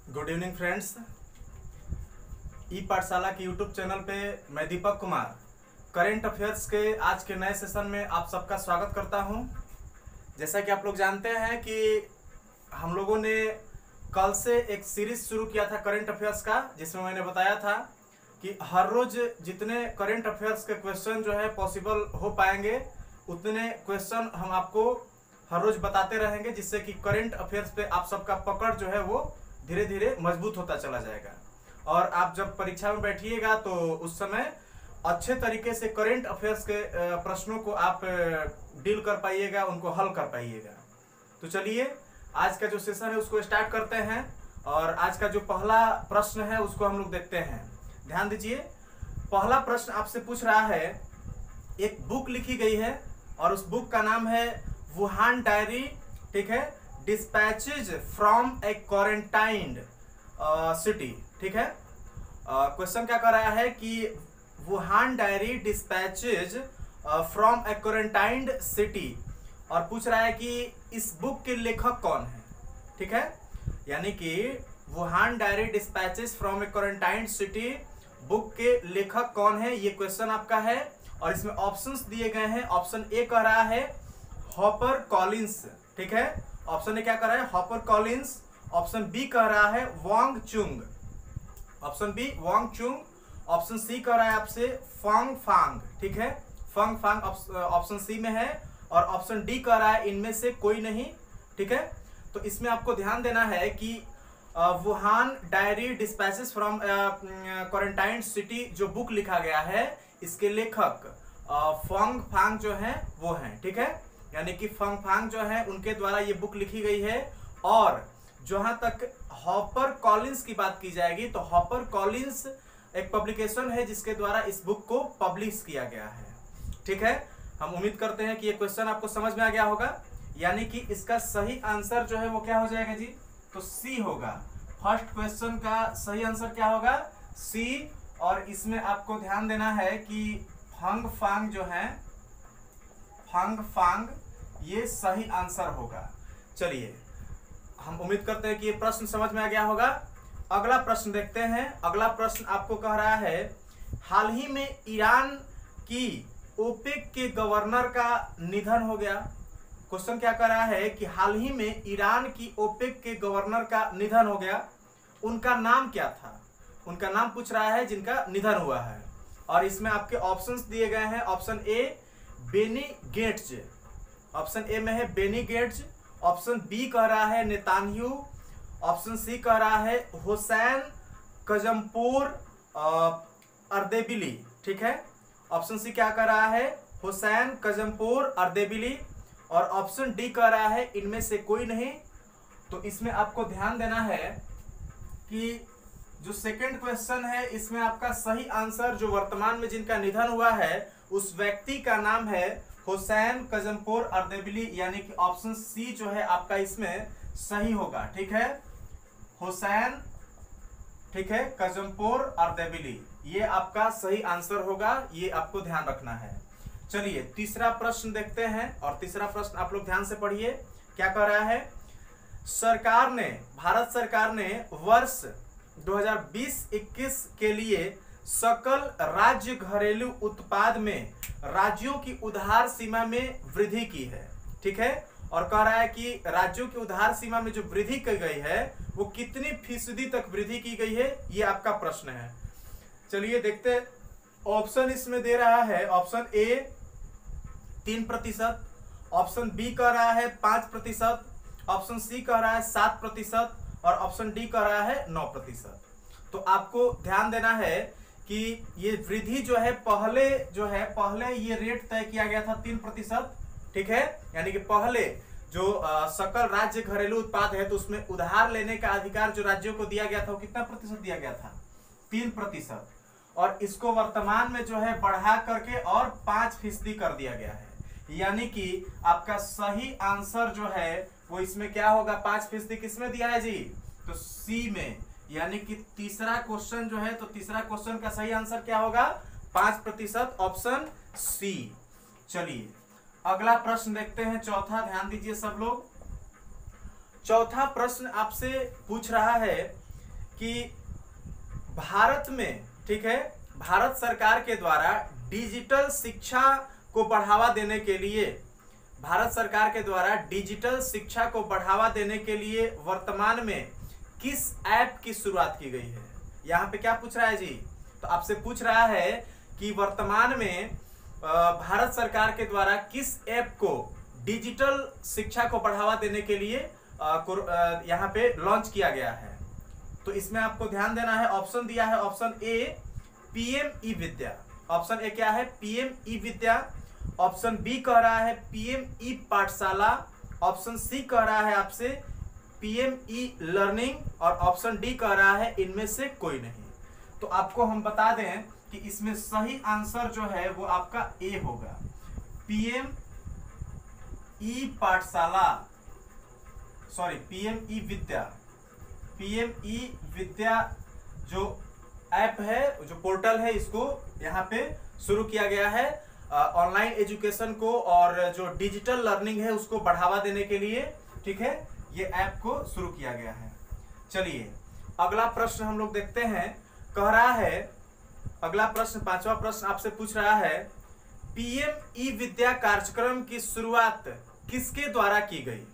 Good evening friends. ई पाठशाला के YouTube channel पे मैं दीपक कुमार करेंट अफेयर्स के आज के नए सेशन में आप सबका स्वागत करता हूं। जैसा कि आप लोग जानते हैं कि हम लोगों ने कल से एक सीरीज शुरू किया था करेंट अफेयर्स का, जिसमें मैंने बताया था कि हर रोज जितने करेंट अफेयर्स के क्वेश्चन जो है पॉसिबल हो पाएंगे उतने क्वेश्चन हम आपको हर रोज बताते रहेंगे, जिससे कि करेंट अफेयर्स पे आप सबका पकड़ जो है वो धीरे धीरे मजबूत होता चला जाएगा। और आप जब परीक्षा में बैठिएगा तो उस समय अच्छे तरीके से करेंट अफेयर्स के प्रश्नों को आप डील कर पाइएगा, उनको हल कर पाइएगा। तो चलिए आज का जो सेशन है उसको स्टार्ट करते हैं और आज का जो पहला प्रश्न है उसको हम लोग देखते हैं। ध्यान दीजिए, पहला प्रश्न आपसे पूछ रहा है, एक बुक लिखी गई है और उस बुक का नाम है वुहान डायरी, ठीक है, dispatches from a quarantined city, ठीक है। क्वेश्चन क्या कर रहा है कि Wuhan diary dispatches from a quarantined city, और पूछ रहा है कि इस बुक के लेखक कौन है, ठीक है। यानी कि Wuhan diary dispatches from a quarantined city book के लेखक कौन है, ये क्वेश्चन आपका है। और इसमें ऑप्शंस दिए गए हैं। ऑप्शन ए कह रहा है हॉपर कॉलिंस, ठीक है। ऑप्शन ए क्या कर रहा है, हॉपर कॉलिंस। ऑप्शन बी कह रहा है वांग चुंग, ऑप्शन बी वांग चुंग। ऑप्शन सी कह रहा है आपसे फंग फांग, ठीक है, फंग फांग ऑप्शन सी में है। और ऑप्शन डी कह रहा है इनमें से कोई नहीं, ठीक है। तो इसमें आपको ध्यान देना है कि Wuhan diary dispatches from quarantine city जो बुक लिखा गया है, इसके लेखक फंग फांग जो है वो हैं, ठीक है। यानी कि फंग फांग जो है उनके द्वारा ये बुक लिखी गई है। और जहां तक हॉपर कॉलिंस की बात की जाएगी तो हॉपर कॉलिंस एक पब्लिकेशन है जिसके द्वारा इस बुक को पब्लिश किया गया है, ठीक है। हम उम्मीद करते हैं कि ये क्वेश्चन आपको समझ में आ गया होगा। यानी कि इसका सही आंसर जो है वो क्या हो जाएगा जी, तो सी होगा। फर्स्ट क्वेश्चन का सही आंसर क्या होगा, सी। और इसमें आपको ध्यान देना है कि फंग फांग जो है, फंग फांग ये सही आंसर होगा। चलिए हम उम्मीद करते हैं कि ये प्रश्न समझ में आ गया होगा। अगला प्रश्न देखते हैं। अगला प्रश्न आपको कह रहा है, हाल ही में ईरान की ओपेक के गवर्नर का निधन हो गया। क्वेश्चन क्या कह रहा है कि हाल ही में ईरान की ओपेक के गवर्नर का निधन हो गया, उनका नाम क्या था, उनका नाम पूछ रहा है जिनका निधन हुआ है। और इसमें आपके ऑप्शंस दिए गए हैं। Option A Benny Gates, option A में है बेनी गेट्स। ऑप्शन बी कह रहा है नेतान्याहू। ऑप्शन सी कह रहा है हुसैन कजमपुर अर्देबिली, ठीक है। ऑप्शन सी क्या कह रहा है, हुसैन कजमपुर अर्देबिली। और ऑप्शन डी कह रहा है इनमें से कोई नहीं। तो इसमें आपको ध्यान देना है कि जो सेकंड क्वेश्चन है इसमें आपका सही आंसर जो वर्तमान में जिनका निधन हुआ है उस व्यक्ति का नाम है हुसैन कजमपुर अर्देबिली। यानी कि ऑप्शन सी जो है आपका इसमें सही होगा, ठीक है, हुसैन, ठीक है, कजमपुर अर्देबिली, ये आपका सही आंसर होगा। ये आपको ध्यान रखना है। चलिए तीसरा प्रश्न देखते हैं। और तीसरा प्रश्न आप लोग ध्यान से पढ़िए, क्या कह रहा है, सरकार ने, भारत सरकार ने वर्ष 2020-21 के लिए सकल राज्य घरेलू उत्पाद में राज्यों की उधार सीमा में वृद्धि की है, ठीक है। और कह रहा है कि राज्यों की उधार सीमा में जो वृद्धि की गई है वो कितनी फीसदी तक वृद्धि की गई है, ये आपका प्रश्न है। चलिए देखते हैं। ऑप्शन इसमें दे रहा है, ऑप्शन ए 3%, ऑप्शन बी कह रहा है 5%, ऑप्शन सी कह रहा है 7% और ऑप्शन डी कह रहा है 9%। तो आपको ध्यान देना है कि ये वृद्धि जो है पहले ये रेट तय किया गया था 3%, ठीक है। यानी कि पहले जो सकल राज्य घरेलू उत्पाद है तो उसमें उधार लेने का अधिकार जो राज्यों को दिया गया था वो कितना प्रतिशत दिया गया था, 3%। और इसको वर्तमान में जो है बढ़ा करके और 5% कर दिया गया है। यानी कि आपका सही आंसर जो है वो इसमें क्या होगा, 5% किसमें दिया है जी, तो सी में। यानी कि तीसरा क्वेश्चन जो है, तो तीसरा क्वेश्चन का सही आंसर क्या होगा, 5%, ऑप्शन सी। चलिए अगला प्रश्न देखते हैं, चौथा। ध्यान दीजिए सब लोग। चौथा प्रश्न आपसे पूछ रहा है कि भारत में, ठीक है, भारत सरकार के द्वारा डिजिटल शिक्षा को बढ़ावा देने के लिए, भारत सरकार के द्वारा डिजिटल शिक्षा को बढ़ावा देने के लिए वर्तमान में किस ऐप की शुरुआत की गई है। यहाँ पे क्या पूछ रहा है जी, तो आपसे पूछ रहा है कि वर्तमान में भारत सरकार के द्वारा किस ऐप को डिजिटल शिक्षा को बढ़ावा देने के लिए यहाँ पे लॉन्च किया गया है। तो इसमें आपको ध्यान देना है, ऑप्शन दिया है, option A PM E Vidya, option A क्या है, पीएम ई विद्या, ऑप्शन बी कह रहा है पीएम ई पाठशाला, ऑप्शन सी कह रहा है आपसे पीएम ई लर्निंग, और ऑप्शन डी कह रहा है इनमें से कोई नहीं। तो आपको हम बता दें कि इसमें सही आंसर जो है वो आपका ए होगा, पीएम ई पाठशाला, सॉरी पीएम ई विद्या। पीएम ई विद्या जो ऐप है, जो पोर्टल है, इसको यहाँ पे शुरू किया गया है ऑनलाइन एजुकेशन को और जो डिजिटल लर्निंग है उसको बढ़ावा देने के लिए, ठीक है, ये ऐप को शुरू किया गया है। चलिए अगला प्रश्न हम लोग देखते हैं। कह रहा है, अगला प्रश्न, पांचवा प्रश्न आपसे पूछ रहा है, पीएम ई विद्या कार्यक्रम की शुरुआत किसके द्वारा की गई।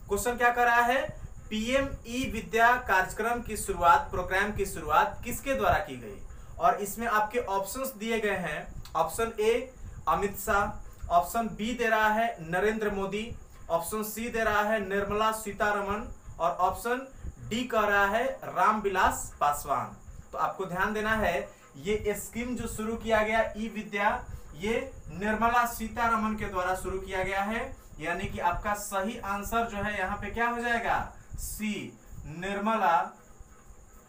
क्वेश्चन क्या कर रहा है, पीएम ई विद्या कार्यक्रम की शुरुआत, प्रोग्राम की शुरुआत किसके द्वारा की गई। और इसमें आपके ऑप्शंस दिए गए हैं, option A Amit Shah, option B दे रहा है नरेंद्र मोदी, ऑप्शन सी दे रहा है निर्मला सीतारमण, और ऑप्शन डी कह रहा है रामविलास पासवान। तो आपको ध्यान देना है, ये स्कीम जो शुरू किया गया ई विद्या, ये निर्मला सीतारमण के द्वारा शुरू किया गया है, यानी कि आपका सही आंसर जो है यहाँ पे क्या हो जाएगा, सी निर्मला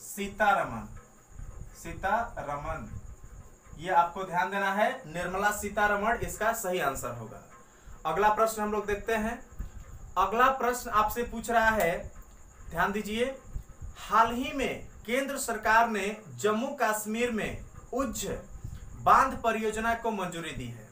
सीतारमण, सीतारमण, ये आपको ध्यान देना है, निर्मला सीतारमण इसका सही आंसर होगा। अगला प्रश्न हम लोग देखते हैं। अगला प्रश्न आपसे पूछ रहा है, ध्यान दीजिए, हाल ही में केंद्र सरकार ने जम्मू कश्मीर में उज्ज बांध परियोजना को मंजूरी दी है।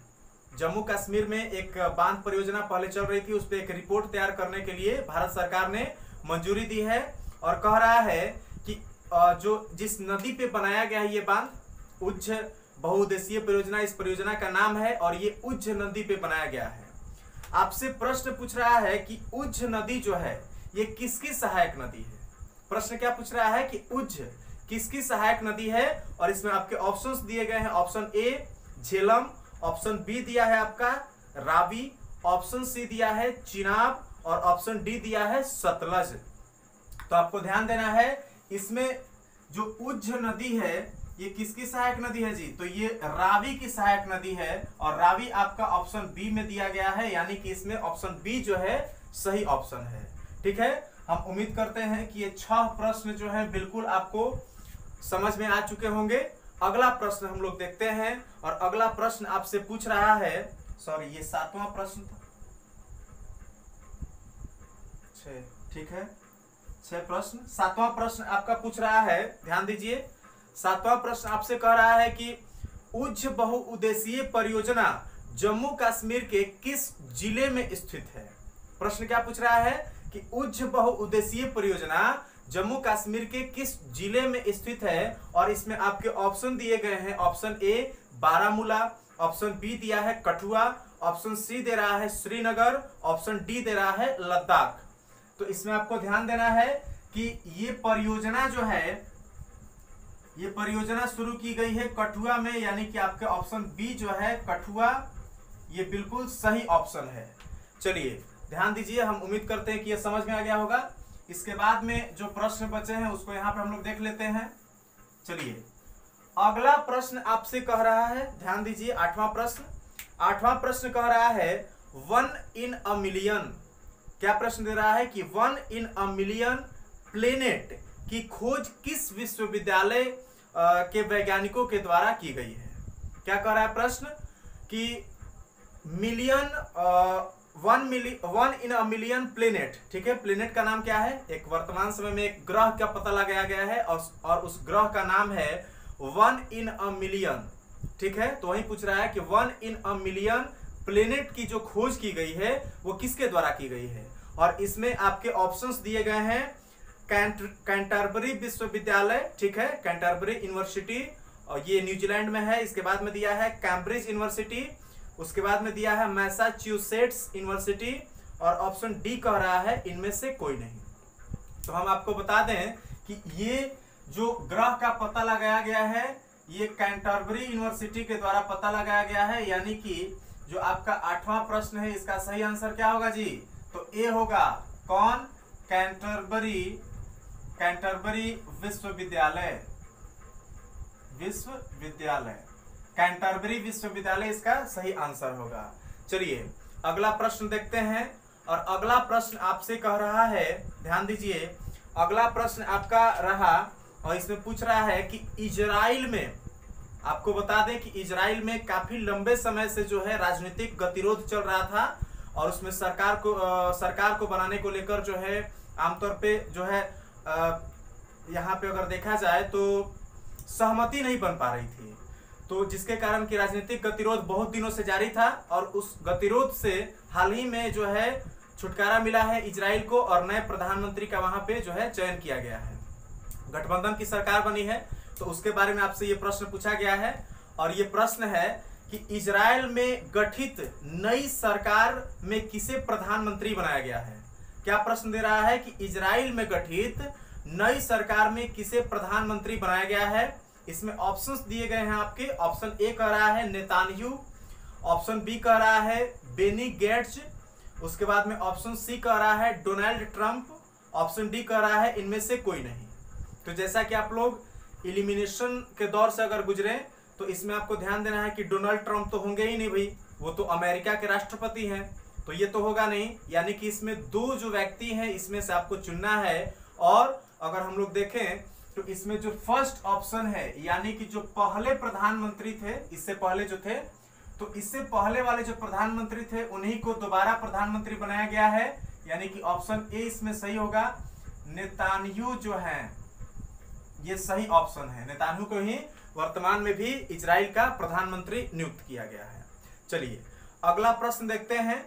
जम्मू कश्मीर में एक बांध परियोजना पहले चल रही थी, उस पर एक रिपोर्ट तैयार करने के लिए भारत सरकार ने मंजूरी दी है, और कह रहा है कि जो जिस नदी पे बनाया गया है ये बांध, उज्ज बहुउद्देशीय परियोजना इस परियोजना का नाम है, और ये उज्ज नदी पे बनाया गया है। आपसे प्रश्न पूछ रहा है कि उज्ज नदी जो है ये किसकी सहायक नदी है। प्रश्न क्या पूछ रहा है कि उज्ज किसकी सहायक नदी है, और इसमें आपके ऑप्शंस दिए गए हैं, option A Jhelum, option B दिया है आपका रावी, ऑप्शन सी दिया है चिनाब, और ऑप्शन डी दिया है सतलज। तो आपको ध्यान देना है, इसमें जो उज्ज नदी है ये किसकी सहायक नदी है जी, तो ये रावी की सहायक नदी है, और रावी आपका ऑप्शन बी में दिया गया है, यानी कि इसमें ऑप्शन बी जो है सही ऑप्शन है। ठीक है, हम उम्मीद करते हैं कि ये 6 प्रश्न जो है बिल्कुल आपको समझ में आ चुके होंगे। अगला प्रश्न हम लोग देखते हैं, और अगला प्रश्न आपसे पूछ रहा है, सॉरी ये 7वां प्रश्न था, 6, ठीक है, 6 प्रश्न, 7वां प्रश्न आपका पूछ रहा है, ध्यान दीजिए। 7वां प्रश्न आपसे कह रहा है कि उज्ज बहुउद्देशीय परियोजना जम्मू कश्मीर के किस जिले में स्थित है। प्रश्न क्या पूछ रहा है कि उज्ज बहुउद्देशीय परियोजना जम्मू कश्मीर के किस जिले में स्थित है, और इसमें आपके ऑप्शन दिए गए हैं, option A Baramulla, option B दिया है कठुआ, ऑप्शन सी दे रहा है श्रीनगर, ऑप्शन डी दे रहा है लद्दाख। तो इसमें आपको ध्यान देना है कि ये परियोजना जो है, ये परियोजना शुरू की गई है कठुआ में, यानी कि आपके ऑप्शन बी जो है कठुआ, ये बिल्कुल सही ऑप्शन है। चलिए ध्यान दीजिए, हम उम्मीद करते हैं कि ये समझ में आ गया होगा। इसके बाद में जो प्रश्न बचे हैं उसको यहाँ पे हम लोग देख लेते हैं। चलिए अगला प्रश्न आपसे कह रहा है, ध्यान दीजिए, 8वां प्रश्न। 8वां प्रश्न कह रहा है 1 in a million, क्या प्रश्न दे रहा है कि 1 in a million प्लेनेट की खोज किस विश्वविद्यालय के वैज्ञानिकों के द्वारा की गई है। क्या कह रहा है प्रश्न कि one in a million planet, ठीक है, प्लेनेट का नाम क्या है, एक वर्तमान समय में एक ग्रह का पता लगाया गया है, और उस ग्रह का नाम है 1 in a million, ठीक है। तो वही पूछ रहा है कि 1 in a million प्लेनेट की जो खोज की गई है वो किसके द्वारा की गई है, और इसमें आपके ऑप्शंस दिए गए हैं कैंटरबरी विश्वविद्यालय, ठीक है, कैंटरबरी यूनिवर्सिटी, और ये न्यूजीलैंड में है। इसके बाद में दिया है कैम्ब्रिज यूनिवर्सिटी, उसके बाद में दिया है मैसाचुसेट्स यूनिवर्सिटी, और ऑप्शन डी कह रहा है इनमें से कोई नहीं। तो हम आपको बता दें कि ये जो ग्रह का पता लगाया गया है ये कैंटरबरी यूनिवर्सिटी के द्वारा पता लगाया गया है, यानी कि जो आपका 8वां प्रश्न है इसका सही आंसर क्या होगा जी? तो ए होगा। कौन? कैंटरबरी विश्वविद्यालय, कैंटरबरी विश्वविद्यालय इसका सही आंसर होगा। चलिए अगला प्रश्न देखते हैं, और अगला प्रश्न आपसे कह रहा है, ध्यान दीजिए, अगला प्रश्न आपका रहा और इसमें पूछ रहा है कि इजराइल में, आपको बता दें कि इजराइल में काफी लंबे समय से जो है राजनीतिक गतिरोध चल रहा था, और उसमें सरकार को बनाने को लेकर जो है आमतौर पे जो है यहाँ पे अगर देखा जाए तो सहमति नहीं बन पा रही थी, तो जिसके कारण कि राजनीतिक गतिरोध बहुत दिनों से जारी था, और उस गतिरोध से हाल ही में जो है छुटकारा मिला है इजराइल को, और नए प्रधानमंत्री का वहां पे जो है चयन किया गया है, गठबंधन की सरकार बनी है। तो उसके बारे में आपसे ये प्रश्न पूछा गया है, और ये प्रश्न है कि इजराइल में गठित नई सरकार में किसे प्रधानमंत्री बनाया गया है। क्या प्रश्न दे रहा है कि इजराइल में गठित नई सरकार में किसे प्रधानमंत्री बनाया गया है। इसमें ऑप्शंस दिए गए हैं आपके। ऑप्शन ए कह रहा है नेतान्याहू, ऑप्शन बी कह रहा है बेनी गेट्स, उसके बाद में ऑप्शन सी कह रहा है डोनाल्ड ट्रंप, ऑप्शन डी कह रहा है इनमें से कोई नहीं। तो जैसा कि आप लोग एलिमिनेशन के दौर से अगर गुजरे तो इसमें आपको ध्यान देना है कि डोनाल्ड ट्रंप तो होंगे ही नहीं भाई, वो तो अमेरिका के राष्ट्रपति हैं, तो ये तो होगा नहीं, यानी कि इसमें दो जो व्यक्ति हैं इसमें से आपको चुनना है। और अगर हम लोग देखें तो इसमें जो फर्स्ट ऑप्शन है, यानी कि जो पहले प्रधानमंत्री थे, इससे पहले जो थे, तो इससे पहले वाले जो प्रधानमंत्री थे उन्हीं को दोबारा प्रधानमंत्री बनाया गया है, यानी कि ऑप्शन ए इसमें सही होगा। नेतान्याहू जो है ये सही ऑप्शन है, नेतान्याहू को ही वर्तमान में भी इजराइल का प्रधानमंत्री नियुक्त किया गया है। चलिए अगला प्रश्न देखते हैं।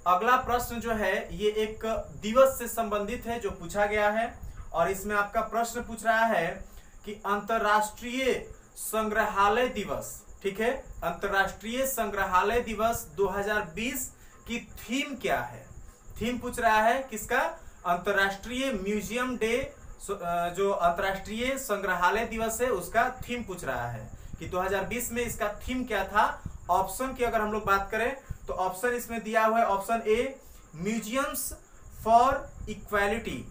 अगला प्रश्न जो है ये एक दिवस से संबंधित है जो पूछा गया है, और इसमें आपका प्रश्न पूछ रहा है कि अंतरराष्ट्रीय संग्रहालय दिवस, ठीक है, अंतरराष्ट्रीय संग्रहालय दिवस 2020 की थीम क्या है। थीम पूछ रहा है किसका? अंतरराष्ट्रीय म्यूजियम डे, जो अंतरराष्ट्रीय संग्रहालय दिवस है उसका थीम पूछ रहा है कि 2020 में इसका थीम क्या था। ऑप्शन की अगर हम लोग बात करें तो ऑप्शन इसमें दिया हुआ है, option A museums for equality,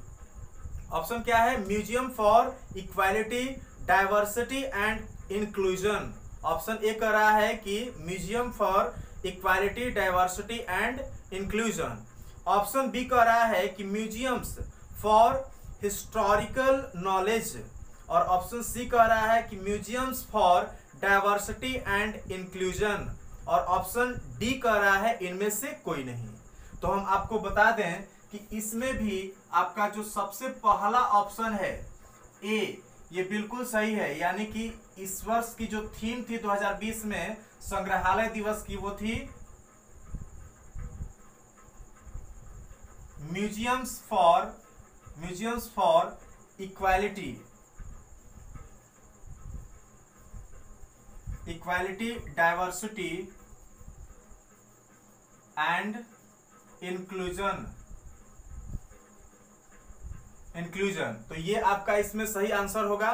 option क्या है? Museum for equality, diversity and inclusion. Option A कह रहा है कि museum for equality, diversity and inclusion. Option B कह रहा है कि म्यूजियम्स फॉर हिस्टोरिकल नॉलेज, और ऑप्शन सी कह रहा है कि museums for diversity and inclusion, और ऑप्शन डी कह रहा है इनमें से कोई नहीं। तो हम आपको बता दें कि इसमें भी आपका जो सबसे पहला ऑप्शन है ए, ये बिल्कुल सही है, यानी कि इस वर्ष की जो थीम थी 2020 में संग्रहालय दिवस की, वो थी museums for equality, diversity and inclusion. तो ये आपका इसमें सही आंसर होगा।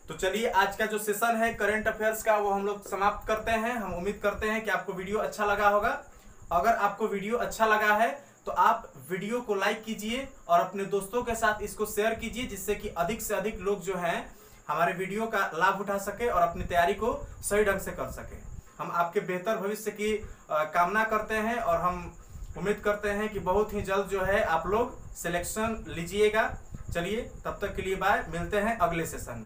तो चलिए आज का जो सेशन है करंट अफेयर्स का वो हम लोग समाप्त करते हैं। हम उम्मीद करते हैं कि आपको वीडियो अच्छा लगा होगा। अगर आपको वीडियो अच्छा लगा है तो आप वीडियो को लाइक कीजिए और अपने दोस्तों के साथ इसको शेयर कीजिए, जिससे कि अधिक से अधिक लोग जो हैं हमारे वीडियो का लाभ उठा सके और अपनी तैयारी को सही ढंग से कर सके। हम आपके बेहतर भविष्य की कामना करते हैं, और हम उम्मीद करते हैं कि बहुत ही जल्द जो है आप लोग सिलेक्शन लीजिएगा। चलिए तब तक के लिए बाय, मिलते हैं अगले सेशन में।